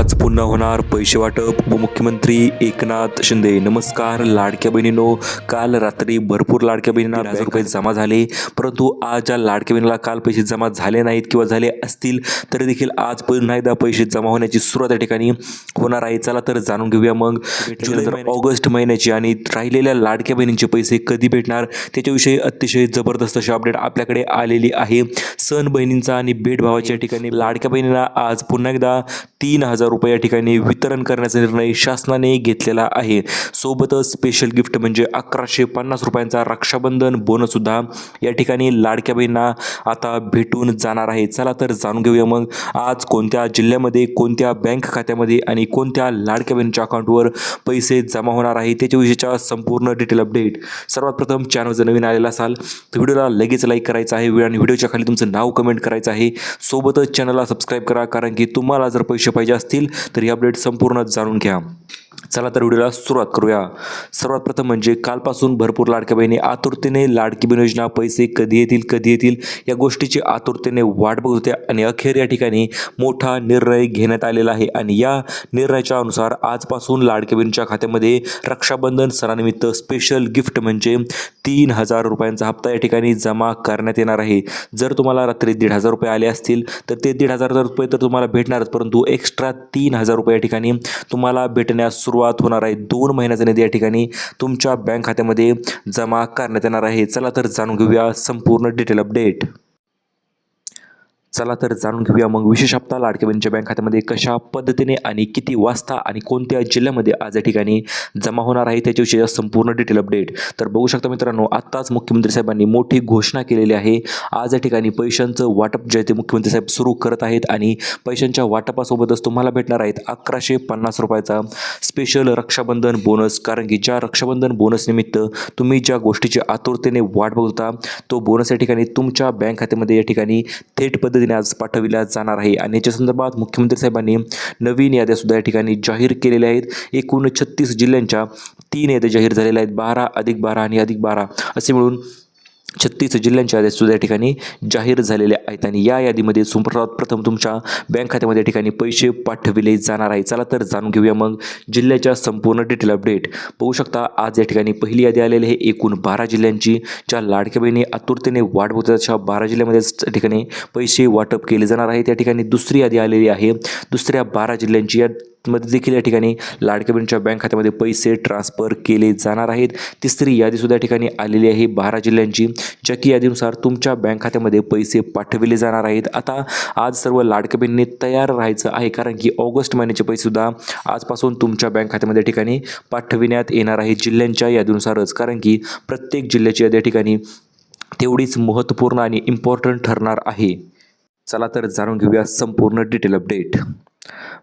आज पुन्हा होणार पैसे वाटप. उपमुख्यमंत्री एकनाथ शिंदे. नमस्कार लाडक्या बहिणींनो, काल रात्री भरपूर लाडक्या बहिणींना 1000 रुपये जमा झाले, परंतु आज ज्या लाडक्या बहिणीला काल पैसे जमा झाले नाहीत किंवा झाले असतील तरी देखील आज पुन्हा एकदा पैसे जमा होण्याची सुरुवात या ठिकाणी होणार आहे. चला तर जाणून घेऊया मग ऑगस्ट महिन्याची आणि राहिलेल्या लाडक्या बहिणींचे पैसे कधी भेटणार त्याच्याविषयी अतिशय जबरदस्त अशी अपडेट आपल्याकडे आलेली आहे. सण बहिणींचा आणि भेटभावाच्या ठिकाणी लाडक्या बहिणीला आज पुन्हा एकदा 3000 रुपये या ठिकाणी वितरण करण्याचा निर्णय शासनाने घेतलेला आहे. सोबतच स्पेशल गिफ्ट म्हणजे 1150 रुपयांचा रक्षाबंधन बोनस सुद्धा या ठिकाणी लाडक्या बहिणींना आता भेटून जाणार आहे. चला तर जाणून घेऊया मग आज कोणत्या जिल्ह्यामध्ये, कोणत्या बँक खात्यामध्ये आणि कोणत्या लाडक्या बहिणीच्या अकाउंटवर पैसे जमा होणार आहे त्याच्याविषयीच्या संपूर्ण डिटेल अपडेट. सर्वात प्रथम चॅनल जर नवीन आलेला असाल तर व्हिडिओला लगेच लाईक करायचा आहे आणि व्हिडिओच्या खाली तुमचं नाव कमेंट करायचं आहे. सोबतच चॅनलला सबस्क्राईब करा, कारण की तुम्हाला जर पैसे पाहिजे असतील तर ही अपडेट संपूर्ण जाणून घ्या. चला तर व्हिडिओला सुरुवात करूया. सर्वात प्रथम म्हणजे कालपासून भरपूर लाडक्या बहिणी आतुरतेने लाडकी बहीण योजना पैसे कधी येतील या गोष्टीची आतुरतेने वाट बघत होत्या आणि अखेर या ठिकाणी मोठा निर्णय घेण्यात आलेला आहे. आणि या निर्णयाच्या अनुसार आजपासून लाडकी बहिणीच्या खात्यामध्ये रक्षाबंधन सणानिमित्त स्पेशल गिफ्ट म्हणजे 3000 रुपयांचा हप्ता या ठिकाणी जमा करण्यात येणार आहे. जर तुम्हाला रात्री 1500 रुपये आले असतील तर ते 1500 रुपये तर तुम्हाला भेटणारच, परंतु एक्स्ट्रा 3000 रुपये या ठिकाणी तुम्हाला भेटण्यास सुरुवात होणार आहे. 2 महिन्याचा निधी या ठिकाणी तुमच्या बँक खात्यामध्ये जमा करण्यात येणार आहे. चला तर जाणून घेऊया संपूर्ण डिटेल अपडेट. चला तर जाणून घेऊया मग विशेष हप्ता लाडक्या बहिणीच्या बँक खात्यामध्ये कशा पद्धतीने आणि किती वाजता आणि कोणत्या जिल्ह्यामध्ये आज या ठिकाणी जमा होणार आहे त्याच्याविषयी संपूर्ण डिटेल अपडेट. तर बघू शकता मित्रांनो, आत्ताच मुख्यमंत्री साहेबांनी मोठी घोषणा केलेली आहे. आज या ठिकाणी पैशांचं वाटप जे ते मुख्यमंत्री साहेब सुरू करत आहेत आणि पैशांच्या वाटपासोबतच तुम्हाला भेटणार आहेत 1150 रुपयाचा स्पेशल रक्षाबंधन बोनस. कारण की ज्या रक्षाबंधन बोनस निमित्त तुम्ही ज्या गोष्टीची आतुरतेने वाट बघता तो बोनस या ठिकाणी तुमच्या बँक खात्यामध्ये या ठिकाणी थेट पद्धतीने आज पाठविल्या जाणार आहे. आणि याच्या संदर्भात मुख्यमंत्री साहेबांनी नवीन याद्या सुद्धा या ठिकाणी जाहीर केलेल्या आहेत. एकूण 36 जिल्ह्यांच्या 3 याद्या जाहीर झालेल्या आहेत. 12 अधिक 12 आणि अधिक 12 असे मिळून 36 जिल्ह्यांच्या याद्या सुद्धा या ठिकाणी जाहीर झालेल्या आहेत. आणि या यादीमध्ये सर्वात प्रथम तुमच्या बँक खात्यामध्ये या ठिकाणी पैसे पाठविले जाणार आहे. चला तर जाणून घेऊया मग जिल्ह्याच्या संपूर्ण डिटेल अपडेट. बघू शकता आज या ठिकाणी पहिली यादी आलेली आहे एकूण 12 जिल्ह्यांची. ज्या लाडक्या बहिणी आतुरतेने वाट बघतात अशा 12 जिल्ह्यामध्येच या ठिकाणी पैसे वाटप केले जाणार आहे. त्या ठिकाणी दुसरी यादी आलेली आहे दुसऱ्या 12 जिल्ह्यांची. या मध्ये देखील या ठिकाणी लाडक्या बहिणीच्या बँक खात्यामध्ये पैसे ट्रान्सफर केले जाणार आहेत. तिसरी यादीसुद्धा या ठिकाणी आलेली आहे 12 जिल्ह्यांची, ज्या की यादीनुसार तुमच्या बँक खात्यामध्ये पैसे पाठविले जाणार आहेत. आता आज सर्व लाडक्या बहिणींनी तयार राहायचं आहे, कारण की ऑगस्ट महिन्याचे पैसेसुद्धा आजपासून तुमच्या बँक खात्यामध्ये या ठिकाणी पाठविण्यात येणार आहे जिल्ह्यांच्या यादीनुसारच. कारण की प्रत्येक जिल्ह्याची यादी या ठिकाणी तेवढीच महत्त्वपूर्ण आणि इम्पॉर्टंट ठरणार आहे. चला तर जाणून घेऊया संपूर्ण डिटेल अपडेट.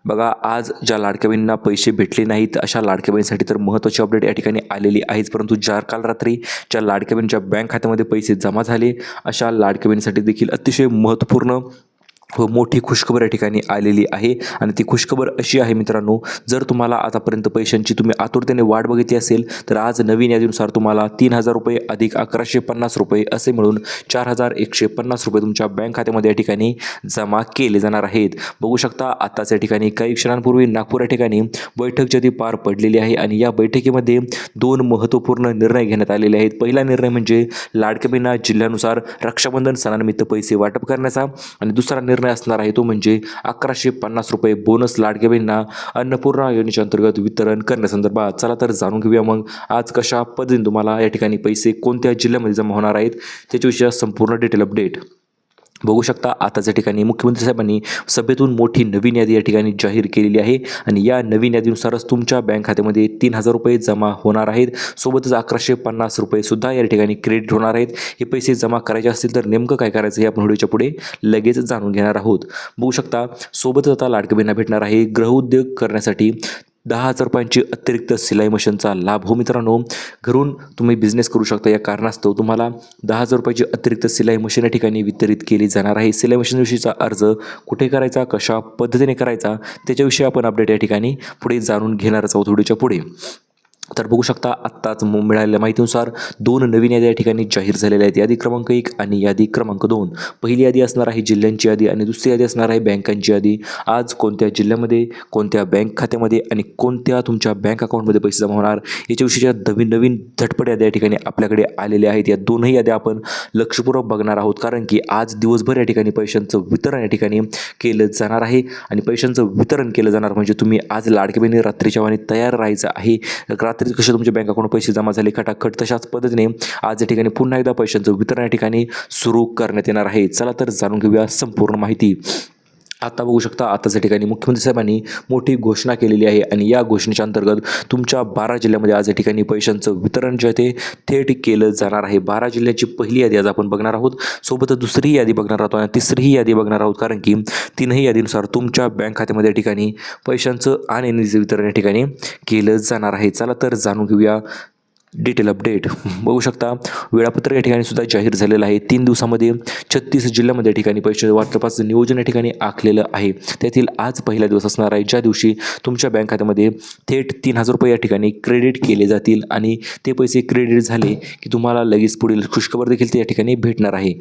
बघा, आज ज्या लाडक्या बहिणींना पैसे भेटले नाहीत अशा लाडक्या बहिणीसाठी तर महत्त्वाची अपडेट या ठिकाणी आलेली आहेच, परंतु ज्या काल रात्री ज्या लाडक्या बहिणीच्या बँक खात्यामध्ये पैसे जमा झाले अशा लाडक्या बहिणीसाठी देखील अतिशय महत्त्वपूर्ण व मोठी खुशखबर या ठिकाणी आलेली आहे. आणि ती खुशखबर अशी आहे मित्रांनो, जर तुम्हाला आतापर्यंत पैशांची तुम्ही आतुरतेने वाट बघितली असेल तर आज नवीन यादीनुसार तुम्हाला 3000 रुपये अधिक 1150 रुपये असे मिळून 4150 रुपये तुमच्या बँक खात्यामध्ये या ठिकाणी जमा केले जाणार आहेत. बघू शकता आत्ताच या ठिकाणी काही क्षणांपूर्वी नागपूर या ठिकाणी बैठक जी पार पडलेली आहे आणि या बैठकीमध्ये 2 महत्त्वपूर्ण निर्णय घेण्यात आलेले आहेत. पहिला निर्णय म्हणजे लाडक्या बहिणींना जिल्ह्यानुसार रक्षाबंधन सणानिमित्त पैसे वाटप करण्याचा आणि दुसरा निर्णय असणार आहे तो म्हणजे 1150 रुपये बोनस लाडक्या बहिणींना अन्नपूर्णा योजनेच्या अंतर्गत वितरण करण्यासंदर्भात. चला तर जाणून घेऊया मग आज कशा पद्धतीने तुम्हाला या ठिकाणी पैसे कोणत्या जिल्ह्यामध्ये जमा होणार आहेत त्याच्याविषयी संपूर्ण डिटेल अपडेट. बघू शकता आताच्या ठिकाणी मुख्यमंत्री साहेबांनी सभेतून मोठी नवीन यादी या ठिकाणी जाहीर केलेली आहे आणि या नवीन यादीनुसारच तुमच्या बँक खात्यामध्ये 3000 रुपये जमा होणार आहेत. सोबतच 1150 रुपये सुद्धा या ठिकाणी क्रेडिट होणार आहेत. हे पैसे जमा करायचे असतील तर नेमकं काय करायचं हे आपण व्हिडिओच्या पुढे लगेच जाणून घेणार आहोत. बघू शकता सोबतच आता लाडक्या बहिणींना भेटणार आहे गृहउद्योग करण्यासाठी 10,000 रुपयांची अतिरिक्त सिलाई मशीनचा लाभ. हो मित्रांनो, घरून तुम्ही बिझनेस करू शकता. या कारणास्तव तुम्हाला 10,000 रुपयाची अतिरिक्त सिलाई मशीन या ठिकाणी वितरित केली जाणार आहे. सिलाई मशीनविषयीचा अर्ज कुठे करायचा, कशा पद्धतीने करायचा त्याच्याविषयी आपण अपडेट या ठिकाणी पुढे जाणून घेणारच आहोत व्हिडिओच्या पुढे. तर बघू शकता आत्ताच मिळालेल्या माहितीनुसार 2 नवीन याद्या या ठिकाणी जाहीर झालेल्या आहेत. यादी क्रमांक 1 आणि यादी क्रमांक 2. पहिली यादी असणार आहे जिल्ह्यांची यादी आणि दुसरी यादी असणार आहे बँकांची यादी. आज कोणत्या जिल्ह्यामध्ये, कोणत्या बँक खात्यामध्ये आणि कोणत्या तुमच्या बँक अकाउंटमध्ये पैसे जमा होणार याच्याविषयीच्या नवीन नवीन झटपट याद्या या ठिकाणी आपल्याकडे आलेल्या आहेत. या दोनही याद्या आपण लक्षपूर्वक बघणार आहोत, कारण की आज दिवसभर या ठिकाणी पैशांचं वितरण या ठिकाणी केलं जाणार आहे आणि पैशांचं वितरण केलं जाणार म्हणजे तुम्ही आज लाडकी बहिणी रात्रीच्या वेळी तयार राहायचं आहे. रात्री कसे तुमच्या बँक अकाउंट पैसे जमा झाले खटाखट, तशाच पद्धतीने आज या ठिकाणी पुन्हा एकदा पैशांचं वितरण या ठिकाणी सुरू करण्यात येणार आहे. चला तर जाणून घेऊया संपूर्ण माहिती. आता बघू शकता आताच या ठिकाणी मुख्यमंत्री साहेबांनी मोठी घोषणा केलेली आहे आणि या घोषणेच्या अंतर्गत तुमच्या 12 जिल्ह्यामध्ये आज या ठिकाणी पैशांचं वितरण जे आहे ते थेट केलं जाणार आहे. 12 जिल्ह्याची पहिली यादी आज आपण बघणार आहोत, सोबतच दुसरी यादी बघणार आहोत आणि तिसरीही यादी बघणार आहोत, कारण की तीनही यादीनुसार तुमच्या बँक खात्यामध्ये या ठिकाणी पैशांचं आणि निधीचं वितरण या ठिकाणी केलं जाणार आहे. चला तर जाणून घेऊया डिटेल अपडेट. बघू शकता वेळापत्रक या ठिकाणी सुद्धा जाहीर झालेलं आहे. 3 दिवसामध्ये 36 जिल्ह्यामध्ये या ठिकाणी पैसे वाटपाचं नियोजन या ठिकाणी आखलेलं आहे. त्यातील आज पहिला दिवस असणार आहे, ज्या दिवशी तुमच्या बँक खात्यामध्ये थेट 3,000 रुपये या ठिकाणी क्रेडिट केले जातील आणि ते पैसे क्रेडिट झाले की तुम्हाला लगेच पुढील खुशखबर देखील ते या ठिकाणी भेटणार आहे.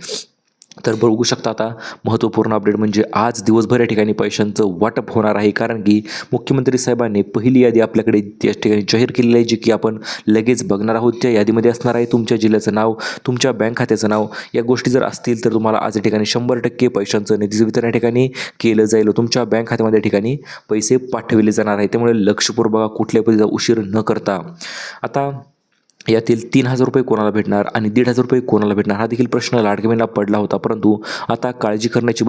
तर बघू शकता आता महत्त्वपूर्ण अपडेट म्हणजे आज दिवसभर या ठिकाणी पैशांचं वाटप होणार आहे, कारण की मुख्यमंत्री साहेबांनी पहिली यादी आपल्याकडे त्या ठिकाणी जाहीर केलेली आहे, जी की आपण लगेच बघणार आहोत. त्या यादीमध्ये असणार आहे तुमच्या जिल्ह्याचं नाव, तुमच्या बँक खात्याचं नाव. या गोष्टी जर असतील तर तुम्हाला आज या ठिकाणी 100% पैशांचं निधीचं वितरण या ठिकाणी केलं जाईल. तुमच्या बँक खात्यामध्ये या ठिकाणी पैसे पाठवले जाणार आहे. त्यामुळे लक्षपूर्वक बघा, कुठल्याही पद्धतीचा उशीर न करता. आता यातील 3,000 रुपये कोणाला भेटणार आणि 1,500 रुपये कोणाला भेटणार हा देखील प्रश्न लाडक्या बहिणीला पडला होता, परंतु आता काळजी करण्याची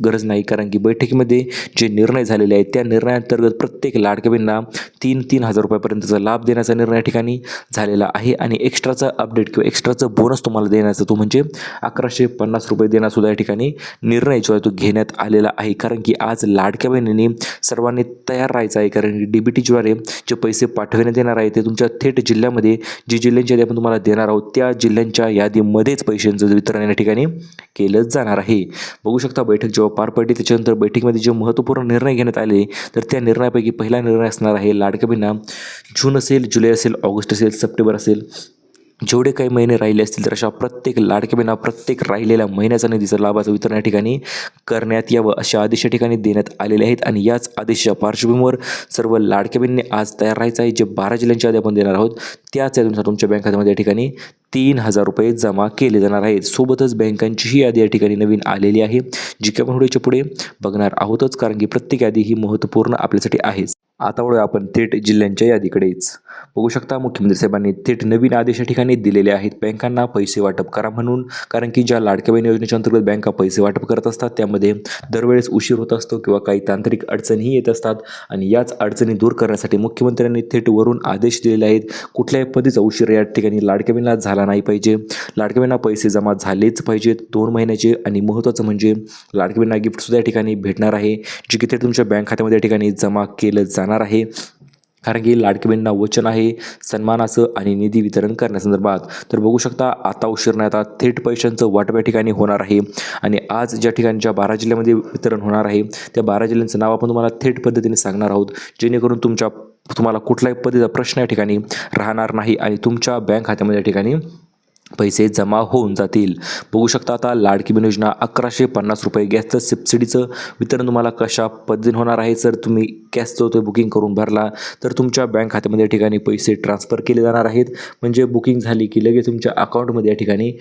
गरज नाही, कारण की बैठकीमध्ये जे निर्णय झालेले आहेत त्या निर्णयाअंतर्गत प्रत्येक लाडक्या बहिणींना 3,000 रुपयापर्यंतचा लाभ देण्याचा निर्णय या ठिकाणी झालेला आहे आणि एक्स्ट्राचा अपडेट किंवा एक्स्ट्राचा बोनस तुम्हाला देण्याचा तो म्हणजे 1,150 रुपये देण्यासुद्धा या ठिकाणी निर्णय जो आहे तो घेण्यात आलेला आहे. कारण की आज लाडक्या बहिणींनी सर्वांनी तयार राहायचं आहे, कारण की DBTद्वारे जे पैसे पाठवण्यात येणार आहे ते तुमच्या थेट जिल्ह्यामध्ये जी जिल्ह्यांची यादी आपण तुम्हाला देणार आहोत त्या जिल्ह्यांच्या यादीमध्येच पैशांचं वितरण या ठिकाणी केलं जाणार आहे. बघू शकता बैठक जेव्हा पार पडली त्याच्यानंतर बैठकीमध्ये जे महत्त्वपूर्ण निर्णय घेण्यात आले तर त्या निर्णयापैकी पहिला निर्णय असणार आहे लाडक्या बहिणींना जून असेल, जुलै असेल, ऑगस्ट असेल, सप्टेंबर असेल, जेवढे काही महिने राहिले असतील तर अशा प्रत्येक लाडक्या बहिणींना प्रत्येक राहिलेल्या महिन्याचा निधीचं लाभाचं वितरण या ठिकाणी करण्यात यावं अशा आदेश या ठिकाणी देण्यात आलेले आहेत आणि याच आदेशाच्या पार्श्वभूमीवर सर्व लाडक्या बहिणींनी आज तयार राहायचं आहे. जे 12 जिल्ह्यांच्या यादी आपण देणार आहोत त्याच यादीनुसार तुमच्या बँक खात्यामध्ये या ठिकाणी 3,000 रुपये जमा केले जाणार आहेत. सोबतच बँकांचीही यादी या ठिकाणी नवीन आलेली आहे, जी की आपण पुढे बघणार आहोतच, कारण की प्रत्येक यादी ही महत्त्वपूर्ण आपल्यासाठी आहेच. आता वळूया आपण थेट जिल्ह्यांच्या यादीकडेच. बघू शकता मुख्यमंत्री साहेबांनी थेट नवीन आदेश या ठिकाणी दिलेले आहेत बँकांना पैसे वाटप करा म्हणून, कारण की ज्या लाडक्या बहीण योजनेच्या अंतर्गत बँका पैसे वाटप करत असतात त्यामध्ये दरवेळेस उशीर होत असतो किंवा काही तांत्रिक अडचणीही येत असतात आणि याच अडचणी दूर करण्यासाठी मुख्यमंत्र्यांनी थेट वरून आदेश दिलेले आहेत. कुठल्याही पद्धतीचा उशीर या ठिकाणी लाडक्या बहिणीला झाला नाही पाहिजे. लाडक्या बहिणींना पैसे जमा झालेच पाहिजेत 2 महिन्याचे आणि महत्त्वाचं म्हणजे लाडक्या बहिणींना गिफ्टसुद्धा या ठिकाणी भेटणार आहे, जे की थेट तुमच्या बँक खात्यामध्ये या ठिकाणी जमा केलं जाणार आहे. कारण की लाडकी बहिणींना वचन आहे सन्मानाचं आणि निधी वितरण करण्यासंदर्भात. तर बघू शकता आता उशीर नाही, आता थेट पैशांचं वाटप या ठिकाणी होणार आहे आणि आज ज्या ठिकाणी ज्या 12 जिल्ह्यामध्ये वितरण होणार आहे त्या 12 जिल्ह्यांचं नाव आपण तुम्हाला थेट पद्धतीने सांगणार आहोत, जेणेकरून तुम्हाला कुठल्याही पद्धतीचा प्रश्न या ठिकाणी राहणार नाही आणि तुमच्या बँक खात्यामध्ये या ठिकाणी पैसे जमा होऊन जातील. बघू शकता आता लाडकी बहीण योजना 1,150 रुपये गॅसचं सबसिडीचं वितरण तुम्हाला कशा पद्धतीने होणार आहे. जर तुम्ही गॅसचं तो बुकिंग करून भरला तर तुमच्या बँक खात्यामध्ये या ठिकाणी पैसे ट्रान्सफर केले जाणार आहेत, म्हणजे बुकिंग झाली की लगेच तुमच्या अकाउंटमध्ये या ठिकाणी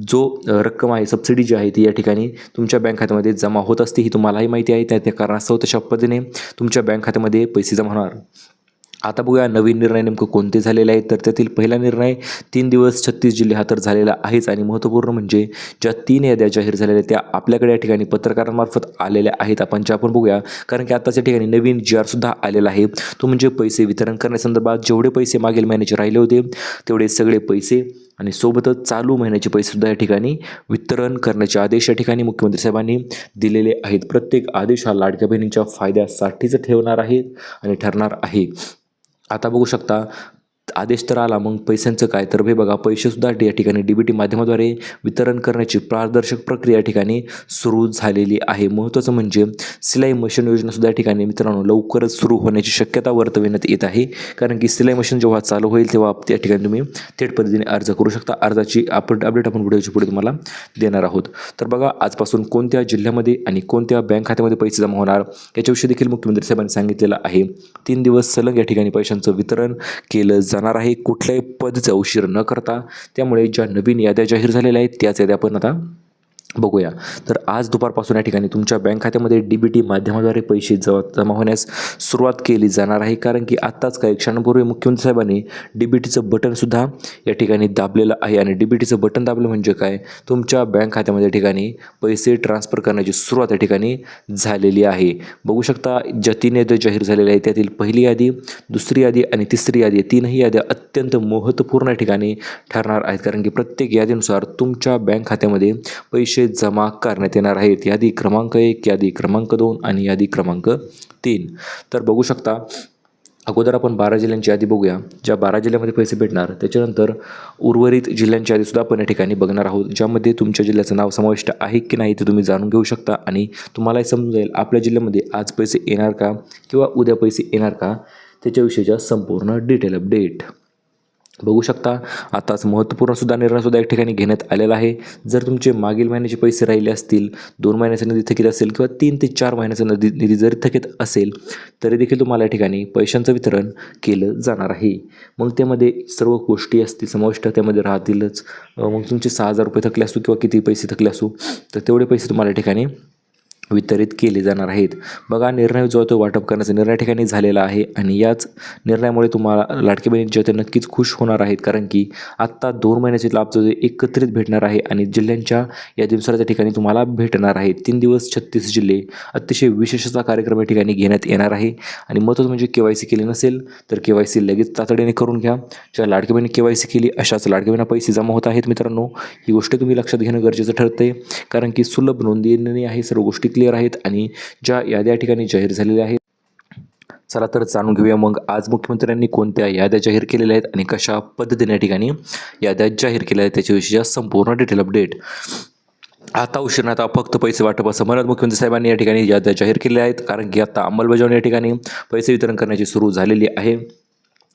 जो रक्कम आहे सबसिडी जी आहे ती या ठिकाणी तुमच्या बँक खात्यामध्ये जमा होत असते. ही तुम्हालाही माहिती आहे, त्या कारणास्तव तशा पद्धतीने तुमच्या बँक खात्यामध्ये पैसे जमा होणार. आता बघूया नवीन निर्णय नेमकं कोणते झालेले आहेत. तर त्यातील पहिला निर्णय 3 दिवस 36 जिल्हे हा तर झालेला आहेच आणि महत्त्वपूर्ण म्हणजे ज्या 3 याद्या जाहीर झालेल्या त्या आपल्याकडे या ठिकाणी पत्रकारांमार्फत आलेल्या आहेत. आपण बघूया, कारण की आताच्या ठिकाणी नवीन GR आलेला आहे, तो म्हणजे पैसे वितरण करण्यासंदर्भात जेवढे पैसे मागील महिन्याचे राहिले होते तेवढे सगळे पैसे आणि सोबतच चालू महिन्याचे पैसेसुद्धा या ठिकाणी वितरण करण्याचे आदेश या ठिकाणी मुख्यमंत्री साहेबांनी दिलेले आहेत. प्रत्येक आदेश हा लाडक्या बहिणींच्या फायद्यासाठीच ठेवणार आहे आणि ठरणार आहे. आता बघू शकता आदेश तर आला, मग पैशांचं काय? तर हे बघा, पैसेसुद्धा या ठिकाणी DBT माध्यमाद्वारे वितरण करण्याची पारदर्शक प्रक्रिया या ठिकाणी सुरू झालेली आहे. महत्त्वाचं म्हणजे सिलाई मशीन योजनासुद्धा या ठिकाणी मित्रांनो लवकरच सुरू होण्याची शक्यता वर्तविण्यात येत आहे. कारण की सिलाई मशीन जेव्हा चालू होईल तेव्हा त्या ठिकाणी तुम्ही थेट पद्धतीने अर्ज करू शकता. अर्जाची अपडेट आपण व्हिडिओच्या पुढे तुम्हाला देणार आहोत. तर बघा, आजपासून कोणत्या जिल्ह्यामध्ये आणि कोणत्या बँक खात्यामध्ये पैसे जमा होणार याच्याविषयी देखील मुख्यमंत्री साहेबांनी सांगितलेलं आहे. 3 दिवस सलग या ठिकाणी पैशांचं वितरण केलं जाणार आहे, कुठल्याही पद्धतीचा उशीर न करता. त्यामुळे ज्या नवीन याद्या जाहीर झालेल्या आहेत त्याच याद्या आपण आता बघूया. तर आज दुपारपासून या ठिकाणी तुमच्या बँक खात्यामध्ये DBT माध्यमाद्वारे पैसे जमा होण्यास सुरुवात केली जाणार आहे. कारण की आत्ताच काही क्षणापूर्वी मुख्यमंत्री साहेबांनी DBTचं बटनसुद्धा या ठिकाणी दाबलेलं आहे. आणि DBTचं बटन दाबलं म्हणजे काय? तुमच्या बँक खात्यामध्ये या ठिकाणी पैसे ट्रान्सफर करण्याची सुरुवात या ठिकाणी झालेली आहे. बघू शकता, ज्या 3 याद्या जाहीर झालेल्या आहेत त्यातील पहिली यादी, दुसरी यादी आणि तिसरी यादी, तीनही याद्या अत्यंत महत्त्वपूर्ण या ठिकाणी ठरणार आहेत. कारण की प्रत्येक यादीनुसार तुमच्या बँक खात्यामध्ये पैसे जमा करण्यात येणार आहेत. यादी क्रमांक 1, यादी क्रमांक 2 आणि यादी क्रमांक 3. तर बघू शकता, अगोदर आपण 12 जिल्ह्यांची यादी बघूया, ज्या 12 जिल्ह्यामध्ये पैसे भेटणार. त्याच्यानंतर उर्वरित जिल्ह्यांची यादीसुद्धा आपण या ठिकाणी बघणार आहोत, ज्यामध्ये तुमच्या जिल्ह्याचं नाव समाविष्ट आहे की नाही ते तुम्ही जाणून घेऊ शकता. आणि तुम्हालाही समजेल आपल्या जिल्ह्यामध्ये आज पैसे येणार का किंवा उद्या पैसे येणार का, त्याच्याविषयीच्या संपूर्ण डिटेल अपडेट बघू शकता. आताच महत्त्वपूर्णसुद्धा निर्णयसुद्धा एक ठिकाणी घेण्यात आलेला आहे. जर तुमचे मागील महिन्याचे पैसे राहिले असतील, 2 महिन्याचा निधी थकीत असेल किंवा 3 ते 4 महिन्याचा निधी जरी थकीत असेल तरी देखील तुम्हाला या ठिकाणी पैशांचं वितरण केलं जाणार आहे. मग त्यामध्ये सर्व गोष्टी असतील समाविष्ट, त्यामध्ये राहतीलच. मग तुमचे 6,000 रुपये थकले असू किंवा किती पैसे थकले असू, तर तेवढे पैसे तुम्हाला या ठिकाणी वितरित केले जाणार आहेत. बघा, निर्णय जो तो वाटप करण्याचा निर्णय ठिकाणी झालेला आहे. आणि याच निर्णयामुळे तुम्हाला लाडकी बहिणीचे ते नक्कीच खुश होणार आहेत. कारण की आत्ता 2 महिन्याचे लाभ जो एकत्रित भेटणार आहे आणि जिल्ह्यांच्या यादीनुसार त्या ठिकाणी तुम्हाला भेटणार आहे. 3 दिवस 36 जिल्हे, अतिशय विशेष असा कार्यक्रम या ठिकाणी घेण्यात येणार आहे. आणि महत्त्वाचं म्हणजे KYC केली नसेल तर KYC लगेच तातडीने करून घ्या. ज्या लाडकी बहिणी KYC केली अशाच लाडकी बहिणींना पैसे जमा होत आहेत. मित्रांनो, ही गोष्ट तुम्ही लक्षात घेणं गरजेचं ठरते. कारण की सुलभ नोंदणी आहे, सर्व गोष्टी क्लिअर आहेत. आणि ज्या याद्या ठिकाणी जाहीर झालेल्या आहेत, चला तर जाणून घेऊया मग आज मुख्यमंत्र्यांनी कोणत्या याद्या जाहीर केलेल्या आहेत आणि कशा पद्धतीने या ठिकाणी याद्या जाहीर केल्या आहेत त्याच्याविषयीच्या संपूर्ण डिटेल अपडेट. आता उशीर आता फक्त पैसे वाटप असं म्हणत मुख्यमंत्री साहेबांनी या ठिकाणी याद्या जाहीर केलेल्या आहेत. कारण की आता अंमलबजावणी या ठिकाणी पैसे वितरण करण्याची सुरू झालेली आहे.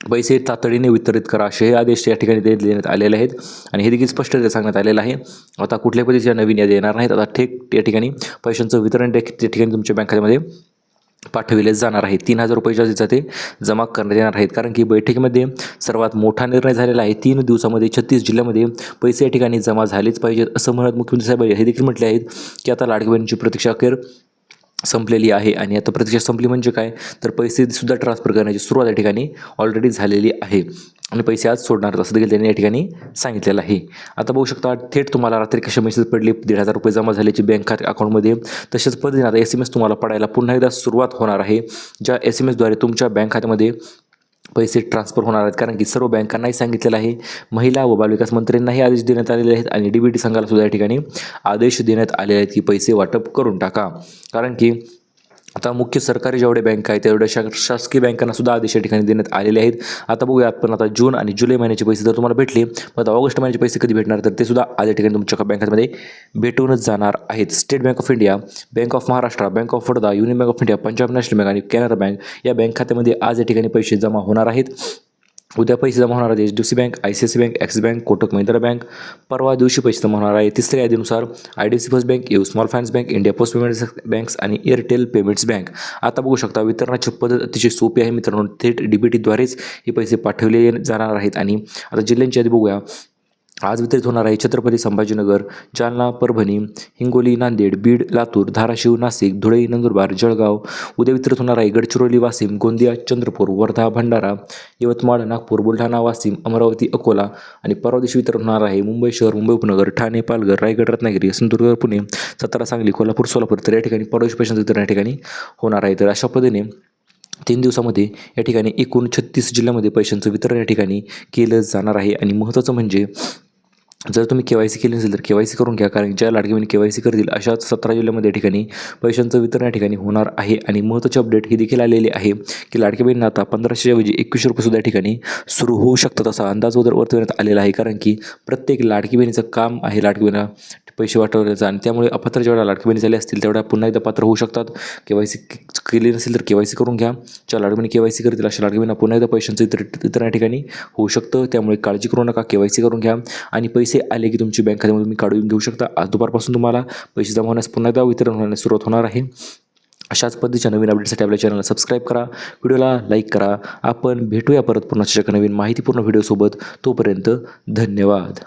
पैसे तातडीने वितरित करा असे हे आदेश या ठिकाणी देण्यात आलेले आहेत. आणि हे देखील स्पष्ट सांगण्यात आलेलं आहे. आता कुठल्याही पद्धतीच्या नवीन याद्या येणार नाहीत. आता थेट या ठिकाणी पैशांचं वितरण त्या ठिकाणी तुमच्या बँक खात्यामध्ये पाठविले जाणार आहे. 3,000 रुपये जास्तीचा ते जमा करण्यात येणार आहेत. कारण की बैठकीमध्ये सर्वात मोठा निर्णय झालेला आहे. 3 दिवसामध्ये 36 जिल्ह्यामध्ये पैसे या ठिकाणी जमा झालेच पाहिजेत असं म्हणत मुख्यमंत्री साहेब हे देखील म्हटले आहेत की आता लाडकी बहिणीची प्रतीक्षा अखेर संपलेली आहे. आणि आता प्रतीक्षा संपली म्हणजे काय, तर पैसेसुद्धा ट्रान्सफर करण्याची सुरुवात या ठिकाणी ऑलरेडी झालेली आहे. आणि पैसे आज सोडणार असं देखील त्यांनी या ठिकाणी सांगितलेलं आहे. आता बघू शकता, थेट तुम्हाला रात्री कशा मेसेज पडले 1,500 रुपये जमा झाल्याची बँक खाते अकाउंटमध्ये. तशाच पद्धतीने आता SMS तुम्हाला पडायला पुन्हा एकदा सुरुवात होणार आहे. ज्या SMSद्वारे तुमच्या बँक खात्यामध्ये पैसे ट्रान्सफर होणार आहेत. कारण की सर्व बँकांनाही सांगितलेलं आहे, महिला व बालविकास मंत्र्यांनाही आदेश देण्यात आलेले आहेत. आणि DBT संघाला सुद्धा या ठिकाणी आदेश देण्यात आले आहेत की पैसे वाटप करून टाका. कारण की आता मुख्य सरकारी जेवढे बँक आहेत तेवढ्या शासकीय बँकांना सुद्धा आदेश या ठिकाणी देण्यात आलेले आहेत. आता बघूयात, पण आता जून आणि जुलै महिन्याचे पैसे जर तुम्हाला भेटले, मग आता ऑगस्ट महिन्याचे पैसे कधी भेटणार, तर ते सुद्धा आज या ठिकाणी तुमच्या बँकामध्ये भेटूनच जाणार आहेत. State bank of India, bank of Maharashtra, bank of Baroda, union bank of India, Punjab national bank आणि कॅनरा बँक या बँक खात्यामध्ये आज या ठिकाणी पैसे जमा होणार आहेत. उद्या पैसे जमा होणार आहेत HDFC bank, ICICI bank, axis bank, Kotak Mahindra bank. परवा दिवशी पैसे जमा होणार आहे. तिसऱ्या यादीनुसार IDFC first bank, EU small finance bank, India post payments banks आणि एअरटेल पेमेंट्स बँक. आता बघू शकता, वितरणाची पद्धत अतिशय सोपी आहे मित्रांनो. थेट DBTद्वारेच हे पैसे पाठवले जाणार आहेत. आणि आता जिल्ह्यांची यादी बघूया. आज वितरित होणार आहे छत्रपती संभाजीनगर, जालना, परभणी, हिंगोली, नांदेड, बीड, लातूर, धाराशिव, नाशिक, धुळे, नंदुरबार, जळगाव. उद्या वितरित होणार आहे गडचिरोली, वाशिम, गोंदिया, चंद्रपूर, वर्धा, भंडारा, यवतमाळ, नागपूर, बुलढाणा, वाशिम, अमरावती, अकोला. आणि परवा दिवशी वितरण होणार आहे मुंबई शहर, मुंबई उपनगर, ठाणे, पालघर, रायगड, रत्नागिरी, सिंधुदुर्ग, पुणे, सातारा, सांगली, कोल्हापूर, सोलापूर. तर या ठिकाणी परवा दिवशी पैशांचं वितरण या ठिकाणी होणार आहे. तर अशा पद्धतीने 3 दिवसामध्ये या ठिकाणी एकूण 36 जिल्ह्यामध्ये पैशांचं वितरण या ठिकाणी केलं जाणार आहे. आणि महत्त्वाचं म्हणजे जर तुम्ही KYC केली नसेल तर KYC करून घ्या, कारण ज्या लाडकी बहीण KYC करतील अशाच 17 जिल्ह्यामध्ये या ठिकाणी पैशांचं वितरण या ठिकाणी होणार आहे. आणि महत्त्वाचे अपडेट ही देखील आलेली आहे की लाडकी बहीण आता 1500 ऐवजी 2100 रुपये सुद्धा या ठिकाणी सुरू होऊ शकतात असा अंदाज वर्तवण्यात आलेला आहे. कारण की प्रत्येक लाडकी बहिणीचं काम आहे लाडकी बहिणीला पैसे वाटवण्याचं, आणि त्यामुळे अपात्र जेवढ्या लाडकी बहिणी झाले असतील तेवढ्या पुन्हा एकदा पात्र होऊ शकतात. KYC केली नसेल तर KYC करून घ्या. ज्या लाडकी बहिणी KYC करतील अशा लाडकी बहिणींना पुन्हा एकदा पैशांचं वितरण या ठिकाणी होऊ शकतं. त्यामुळे काळजी करू नका, KYC करून घ्या आणि पैसे आले की तुमची बँक खात्यामध्ये तुम्ही काढून घेऊ शकता. आज दुपारपासून तुम्हाला पैसे जमा होण्यास पुन्हा एकदा वितरण होण्यास सुरुवात होणार आहे. अशाच पद्धतीच्या नवीन अपडेटसाठी आपल्या चॅनलला सबस्क्राईब करा, व्हिडिओला लाईक करा. आपण भेटूया परत पुन्हा एका नवीन माहितीपूर्ण व्हिडिओसोबत. तोपर्यंत धन्यवाद.